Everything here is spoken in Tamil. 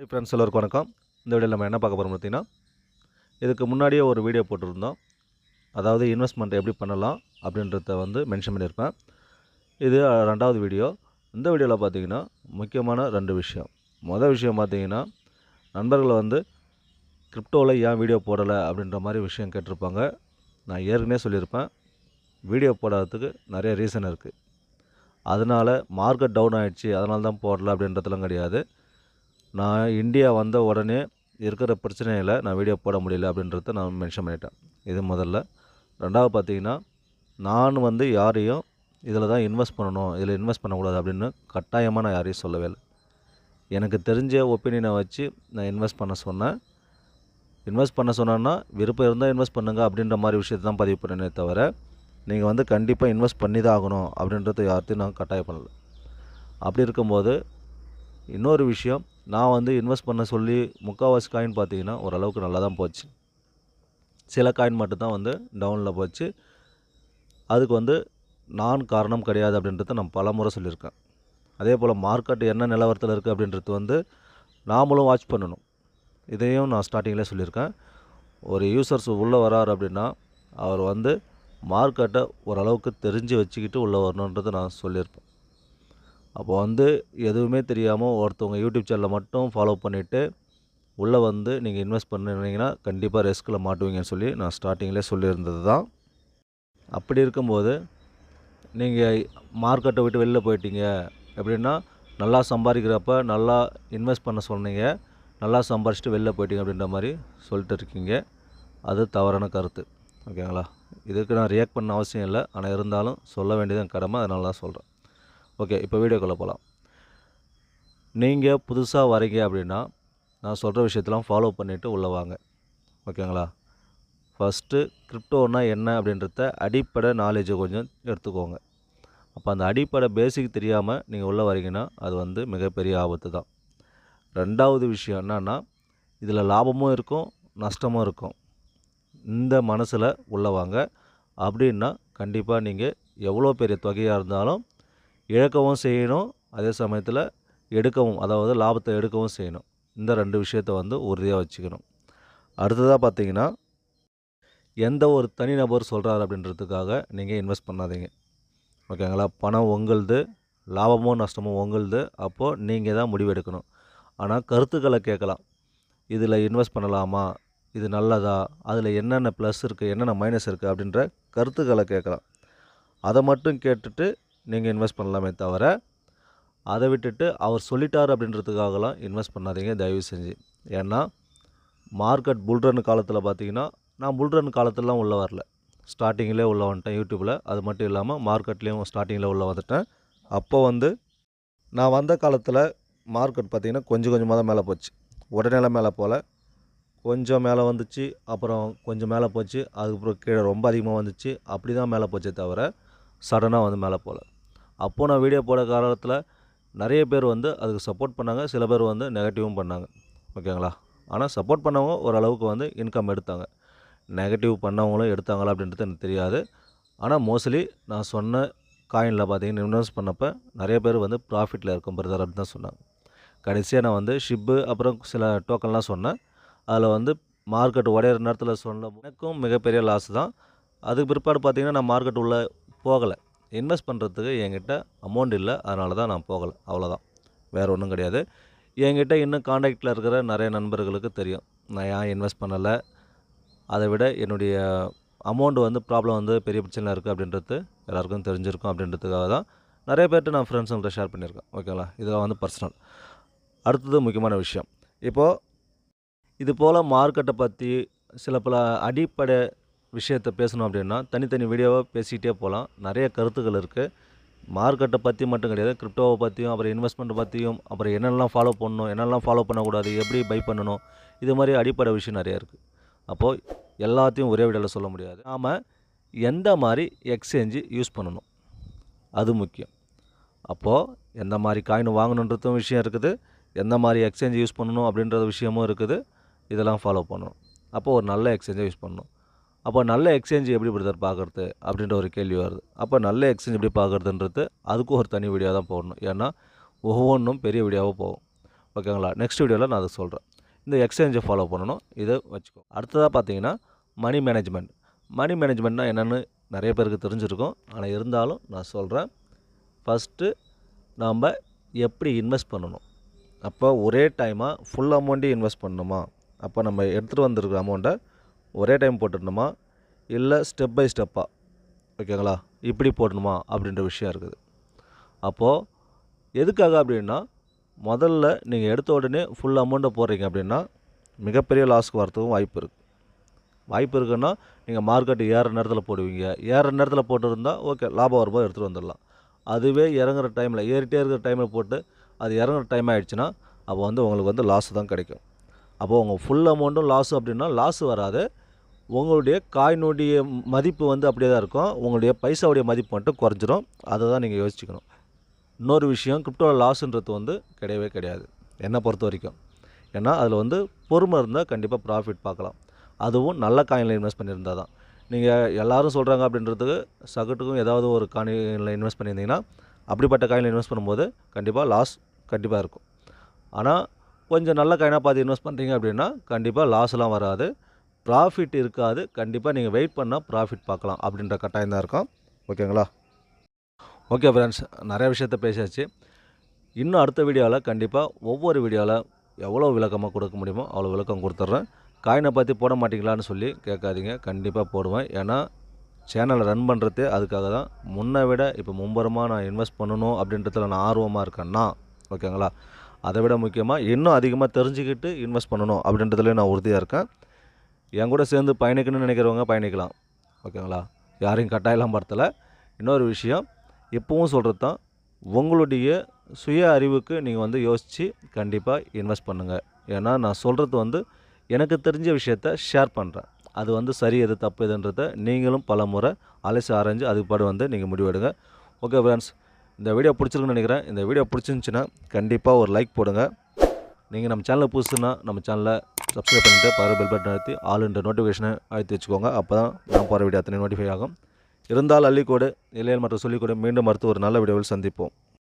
ஃப்ரெண்ட்ஸ் எல்லோருக்கும் வணக்கம். இந்த வீடியோவில் நம்ம என்ன பார்க்க போகிறோம் பார்த்தீங்கன்னா, இதுக்கு முன்னாடியே ஒரு வீடியோ போட்டிருந்தோம். அதாவது இன்வெஸ்ட்மெண்ட் எப்படி பண்ணலாம் அப்படின்றத மென்ஷன் பண்ணியிருப்பேன். இது 2வது வீடியோ. இந்த வீடியோவில் பார்த்தீங்கன்னா முக்கியமான 2 விஷயம். மொதல் விஷயம் பார்த்தீங்கன்னா, நண்பர்கள் கிரிப்டோவில் ஏன் வீடியோ போடலை அப்படின்ற மாதிரி விஷயம் கேட்டிருப்பாங்க. நான் ஏற்கனவே சொல்லியிருப்பேன், வீடியோ போடாததுக்கு நிறைய ரீசன் இருக்குது. அதனால் மார்க்கெட் டவுன் ஆகிடுச்சு, அதனால தான் போடலை அப்படின்றதுலாம் கிடையாது. நான் இந்தியா வந்த உடனே இருக்கிற பிரச்சனையில் நான் வீடியோ போட முடியல அப்படின்றத நான் மென்ஷன் பண்ணிட்டேன். இது முதல்ல. 2வது பார்த்தீங்கன்னா, நான் யாரையும் இதில் தான் இன்வெஸ்ட் பண்ணணும், இதில் இன்வெஸ்ட் பண்ணக்கூடாது அப்படின்னு கட்டாயமாக நான் யாரையும் சொல்லவே இல்லை. எனக்கு தெரிஞ்ச ஒப்பீனியனை வச்சு நான் இன்வெஸ்ட் பண்ண சொன்னேன். இன்வெஸ்ட் பண்ண சொன்னேன்னா விருப்பம் இருந்தால் இன்வெஸ்ட் பண்ணுங்கள் அப்படின்ற மாதிரி விஷயத்தை தான் பதிவு பண்ணனே தவிர, நீங்கள் கண்டிப்பாக இன்வெஸ்ட் பண்ணி தான் ஆகணும் அப்படின்றத யார்த்தையும் நான் கட்டாயம் பண்ணலை. அப்படி இருக்கும்போது இன்னொரு விஷயம், நான் இன்வெஸ்ட் பண்ண சொல்லி முக்கால்வாசி காயின் பார்த்தீங்கன்னா ஓரளவுக்கு நல்லா தான் போச்சு. சில காயின் மட்டும்தான் டவுனில் போச்சு. அதுக்கு நான் காரணம் கிடையாது அப்படின்றத நான் பல முறை சொல்லியிருக்கேன். அதே போல் மார்க்கெட் என்ன நிலவரத்தில் இருக்குது அப்படின்றது நாமளும் வாட்ச் பண்ணணும். இதையும் நான் ஸ்டார்டிங்கில் சொல்லியிருக்கேன். ஒரு யூசர்ஸ் உள்ளே வரார் அப்படின்னா அவர் மார்க்கெட்டை ஓரளவுக்கு தெரிஞ்சு வச்சுக்கிட்டு உள்ளே வரணுன்றதை நான் சொல்லியிருப்பேன். அப்போ எதுவுமே தெரியாமல் ஒருத்தவங்க யூடியூப் சேனலில் மட்டும் ஃபாலோ பண்ணிவிட்டு உள்ளே நீங்கள் இன்வெஸ்ட் பண்ணிங்கன்னா கண்டிப்பாக ரிஸ்கில் மாட்டுவீங்கன்னு சொல்லி நான் ஸ்டார்டிங்கில் சொல்லியிருந்தது தான். அப்படி இருக்கும்போது நீங்கள் மார்க்கெட்டை விட்டு வெளில போயிட்டீங்க எப்படின்னா, நல்லா சம்பாதிக்கிறப்ப நல்லா இன்வெஸ்ட் பண்ண சொன்னீங்க, நல்லா சம்பாரிச்சிட்டு வெளில போயிட்டீங்க அப்படின்ற மாதிரி சொல்லிட்டு இருக்கீங்க. அது தவறான கருத்து. ஓகேங்களா? இதுக்கு நான் ரியாக்ட் பண்ண அவசியம் இல்லை, ஆனால் இருந்தாலும் சொல்ல வேண்டியது என் கடமை, அதனால தான் சொல்கிறேன். ஓகே, இப்போ வீடியோக்குள்ளே போகலாம். நீங்கள் புதுசாக வரீங்க அப்படின்னா நான் சொல்கிற விஷயத்தெல்லாம் ஃபாலோ பண்ணிவிட்டு உள்ளே வாங்க. ஓகேங்களா? ஃபஸ்ட்டு கிரிப்டோன்னா என்ன அப்படின்றத அடிப்படை நாலேஜை கொஞ்சம் எடுத்துக்கோங்க. அப்போ அந்த அடிப்படை பேசிக் தெரியாமல் நீங்கள் உள்ளே வரீங்கன்னா அது மிகப்பெரிய ஆபத்து தான். 2வது விஷயம் என்னன்னா, இதில் லாபமும் இருக்கும், நஷ்டமும் இருக்கும். இந்த மனசில் உள்ளே வாங்க. அப்படின்னா கண்டிப்பாக நீங்கள் எவ்வளோ பெரிய தொகையாக இருந்தாலும் இழக்கவும் செய்யணும், அதே சமயத்தில் எடுக்கவும், அதாவது லாபத்தை எடுக்கவும் செய்யணும். இந்த 2 விஷயத்தை உறுதியாக வச்சுக்கணும். அடுத்ததாக பார்த்தீங்கன்னா, எந்த ஒரு தனிநபர் சொல்கிறார் அப்படின்றதுக்காக நீங்கள் இன்வெஸ்ட் பண்ணாதீங்க. ஓகேங்களா? பணம் உங்களுது, லாபமோ நஷ்டமோ உங்களுது. அப்போது நீங்கள் தான் முடிவெடுக்கணும். ஆனால் கருத்துக்களை கேட்கலாம். இதில் இன்வெஸ்ட் பண்ணலாமா, இது நல்லதா, அதில் என்னென்ன ப்ளஸ் இருக்குது, என்னென்ன மைனஸ் இருக்குது அப்படின்ற கருத்துக்களை கேட்கலாம். அதை மட்டும் கேட்டுட்டு நீங்கள் இன்வெஸ்ட் பண்ணலாமே தவிர, அதை விட்டுட்டு அவர் சொல்லிட்டார் அப்படின்றதுக்காகலாம் இன்வெஸ்ட் பண்ணாதீங்க தயவு செஞ்சு. ஏன்னா மார்க்கெட் புல்ரன் காலத்தில் பார்த்தீங்கன்னா, நான் புல்ரன் காலத்திலலாம் உள்ளே வரல, ஸ்டார்டிங்கிலே உள்ளே வந்துட்டேன் யூடியூப்பில். அது மட்டும் இல்லாமல் மார்க்கெட்லேயும் ஸ்டார்டிங்கில் உள்ளே வந்துட்டேன். அப்போது நான் வந்த காலத்தில் மார்க்கெட் பார்த்திங்கன்னா கொஞ்சம் கொஞ்சமாக தான் மேலே போச்சு. உடனேலாம் மேலே போகல, கொஞ்சம் மேலே வந்துச்சு, அப்புறம் கொஞ்சம் மேலே போச்சு, அதுக்கப்புறம் கீழே ரொம்ப அதிகமாக வந்துச்சு. அப்படி தான் மேலே போச்சே தவிர சடனாக மேலே போகல. அப்போது நான் வீடியோ போட காலத்தில் நிறைய பேர் அதுக்கு சப்போர்ட் பண்ணாங்க, சில பேர் நெகட்டிவும் பண்ணாங்க. ஓகேங்களா? ஆனால் சப்போர்ட் பண்ணவங்க ஓரளவுக்கு இன்கம் எடுத்தாங்க. நெகட்டிவ் பண்ணவங்களும் எடுத்தாங்களா அப்படின்றது எனக்கு தெரியாது. ஆனால் மோஸ்ட்லி நான் சொன்ன காயினில் பார்த்தீங்கன்னா இன்வெஸ்ட் பண்ணப்போ நிறைய பேர் ப்ராஃபிட்டில் இருக்கும் பிரதர் அப்படின்னு தான் சொன்னாங்க. கடைசியாக நான் ஷிப்பு அப்புறம் சில டோக்கன்லாம் சொன்னேன். அதில் மார்க்கெட் உடையிற நேரத்தில் சொன்ன எனக்கும் மிகப்பெரிய லாஸ் தான். அதுக்கு பிற்பாடு பார்த்திங்கன்னா நான் மார்க்கெட் உள்ளே போகலை. இன்வெஸ்ட் பண்ணுறதுக்கு என்கிட்ட அமௌண்ட் இல்லை, அதனால தான் நான் போகலை. அவ்வளோதான், வேறு ஒன்றும் கிடையாது. என்கிட்ட இன்னும் காண்டாக்டில் இருக்கிற நிறைய நண்பர்களுக்கு தெரியும் நான் ஏன் இன்வெஸ்ட் பண்ணலை. அதை விட என்னுடைய அமௌண்ட் ப்ராப்ளம் பெரிய பிரச்சனை இருக்குது அப்படின்றது எல்லாருக்கும் தெரிஞ்சிருக்கும். அப்படின்றதுக்காக தான் நிறைய பேர்கிட்ட நான் ஃப்ரெண்ட்ஸுங்கள்ட்ட ஷேர் பண்ணியிருக்கேன். ஓகேங்களா? இதெல்லாம் பர்சனல். அடுத்தது முக்கியமான விஷயம், இப்போது இது போல் மார்க்கெட்டை பற்றி சில பல அடிப்படை விஷயத்தை பேசணும் அப்படின்னா தனித்தனி வீடியோவாக பேசிக்கிட்டே போகலாம். நிறைய கருத்துக்கள் இருக்குது. மார்க்கெட்டை பற்றி மட்டும் கிடையாது, கிரிப்டோவை பற்றியும், அப்புறம் இன்வெஸ்ட்மெண்ட்டை பற்றியும், அப்புறம் என்னெல்லாம் ஃபாலோ பண்ணணும், என்னெல்லாம் ஃபாலோ பண்ணக்கூடாது, எப்படி பை பண்ணணும், இது மாதிரி அடிப்படை விஷயம் நிறையா இருக்குது. அப்போது எல்லாத்தையும் ஒரே வீடியோவில் சொல்ல முடியாது. நாம் எந்த மாதிரி எக்ஸ்சேஞ்சு யூஸ் பண்ணணும் அது முக்கியம். அப்போது எந்த மாதிரி காயின் வாங்கணுன்றதும் விஷயம் இருக்குது, எந்த மாதிரி எக்ஸ்சேஞ்ச் யூஸ் பண்ணணும் அப்படின்ற விஷயமும் இருக்குது. இதெல்லாம் ஃபாலோ பண்ணணும். அப்போது ஒரு நல்ல எக்ஸ்சேஞ்சை யூஸ் பண்ணணும். அப்போ நல்ல எக்ஸ்சேஞ்ச் எப்படி பிரதர் பார்க்குறது அப்படின்ற ஒரு கேள்வி வருது. அப்போ நல்ல எக்ஸ்சேஞ்ச் எப்படி பார்க்குறதுன்றது அதுக்கும் ஒரு தனி வீடியோ தான் போடணும். ஏன்னா ஒவ்வொன்றும் பெரிய வீடியோவாக போகும். ஓகேங்களா. நெக்ஸ்ட் வீடியோவில் நான் அதை சொல்கிறேன். இந்த எக்ஸ்சேஞ்சை ஃபாலோ பண்ணணும், இதை வச்சுக்கோ. அடுத்ததாக பார்த்தீங்கன்னா மணி மேனேஜ்மெண்ட். மணி மேனேஜ்மெண்ட்னா என்னென்னு நிறைய பேருக்கு தெரிஞ்சிருக்கும். ஆனால் இருந்தாலும் நான் சொல்கிறேன். ஃபஸ்ட்டு நாம் எப்படி இன்வெஸ்ட் பண்ணணும். அப்போ ஒரே டைமாக ஃபுல் அமௌண்ட்டையும் இன்வெஸ்ட் பண்ணணுமா, அப்போ நம்ம எடுத்துகிட்டு வந்திருக்கிற அமௌண்ட்டை ஒரே டைம் போட்டுடணுமா, இல்லை ஸ்டெப் பை ஸ்டெப்பாக, ஓகேங்களா, இப்படி போடணுமா அப்படின்ற விஷயம் இருக்குது. அப்போது எதுக்காக அப்படின்னா, முதல்ல நீங்கள் எடுத்த உடனே ஃபுல் அமௌண்ட்டை போடுறீங்க அப்படின்னா மிகப்பெரிய லாஸ்க்கு வரத்துக்கும் வாய்ப்பு இருக்குன்னா நீங்கள் மார்க்கெட் ஏறுற நேரத்தில் போடுவீங்க. ஏறுற நேரத்தில் போட்டுருந்தா ஓகே, லாபம் வரும்போது எடுத்துகிட்டு வந்துடலாம். அதுவே இறங்குற டைமில், ஏறிட்டே இருக்கிற டைமில் போட்டு அது இறங்குற டைம் ஆகிடுச்சுன்னா அப்போ வந்து உங்களுக்கு வந்து லாஸ் தான் கிடைக்கும். அப்போது உங்கள் ஃபுல் அமௌண்ட்டும் லாஸு அப்படின்னா லாஸ் வராது. உங்களுடைய காயினுடைய மதிப்பு வந்து அப்படியே தான் இருக்கும். உங்களுடைய பைசாவுடைய மதிப்பு மட்டும் குறைஞ்சிரும். அதை தான் நீங்கள் யோசிச்சுக்கணும். இன்னொரு விஷயம், கிரிப்டோவில் லாஸுன்றது வந்து கிடையவே கிடையாது என்னை பொறுத்த வரைக்கும். ஏன்னா அதில் வந்து பொறுமை இருந்தால் கண்டிப்பாக ப்ராஃபிட் பார்க்கலாம். அதுவும் நல்ல காயினில் இன்வெஸ்ட் பண்ணியிருந்தால் தான். நீங்கள் எல்லோரும் சொல்கிறாங்க அப்படின்றதுக்கு சகட்டுக்கும் ஏதாவது ஒரு காயினில் இன்வெஸ்ட் பண்ணியிருந்தீங்கன்னா, அப்படிப்பட்ட காயினில் இன்வெஸ்ட் பண்ணும்போது கண்டிப்பாக லாஸ் கண்டிப்பாக இருக்கும். ஆனால் கொஞ்சம் நல்ல காயினாக பார்த்து இன்வெஸ்ட் பண்ணுறீங்க அப்படின்னா கண்டிப்பாக லாஸ்லாம் வராது, ப்ராஃபிட் இருக்காது. கண்டிப்பாக நீங்கள் வெயிட் பண்ணால் ப்ராஃபிட் பார்க்கலாம் அப்படின்ற கட்டாயம் தான் இருக்கும். ஓகேங்களா. ஓகே ஃப்ரெண்ட்ஸ், நிறைய விஷயத்த பேசியாச்சு. இன்னும் அடுத்த வீடியோவில் கண்டிப்பாக ஒவ்வொரு வீடியோவில் எவ்வளோ விளக்கமாக கொடுக்க முடியுமோ அவ்வளோ விளக்கம் கொடுத்துட்றேன். காயினை பற்றி போட மாட்டிங்களான்னு சொல்லி கேட்காதீங்க, கண்டிப்பாக போடுவேன். ஏன்னா சேனலை ரன் பண்ணுறதே அதுக்காக தான். முன்னை விட இப்போ மும்பரமாக நான் இன்வெஸ்ட் பண்ணணும் அப்படின்றதுல நான் ஆர்வமாக இருக்கேன்னா, ஓகேங்களா, அதை விட முக்கியமாக இன்னும் அதிகமாக தெரிஞ்சுக்கிட்டு இன்வெஸ்ட் பண்ணணும் அப்படின்றதுல நான் உறுதியாக இருக்கேன். என் கூட சேர்ந்து பயணிக்கணும்னு நினைக்கிறவங்க பயணிக்கலாம், ஓகேங்களா, யாரையும் கட்டாயெல்லாம் படுத்தலை. இன்னொரு விஷயம் எப்பவும் சொல்கிறது தான், உங்களுடைய சுய அறிவுக்கு நீங்கள் வந்து யோசித்து கண்டிப்பாக இன்வெஸ்ட் பண்ணுங்கள். ஏன்னா நான் சொல்கிறது வந்து எனக்கு தெரிஞ்ச விஷயத்த ஷேர் பண்ணுறேன். அது வந்து சரி எது தப்பு எதுன்றதை நீங்களும் பல முறை அலசி ஆராய்ஞ்சு அதுபாடு வந்து நீங்கள் முடிவெடுங்க. ஓகே ஃப்ரெண்ட்ஸ், இந்த வீடியோ பிடிச்சிருக்குன்னு நினைக்கிறேன். இந்த வீடியோ பிடிச்சிருந்துச்சின்னா கண்டிப்பாக ஒரு லைக் போடுங்க. நீங்கள் நம்ம சேனலில் புதுசுன்னா நம்ம சேனலை சப்ஸ்கிரைப் பண்ணிவிட்டு பெல் பட்டன் அழுத்தி ஆளுன்ற நோட்டிஃபிகேஷனை அழுத்தி வச்சுக்கோங்க. அப்போ தான் நான் போகிற வீடியோ அத்தனை நோட்டிஃபை ஆகும். இருந்தால் அள்ளிக்கோடு இல்லையல் மற்றும் சொல்லிக்கோடு. மீண்டும் அடுத்து ஒரு நல்ல வீடியோவில் சந்திப்போம்.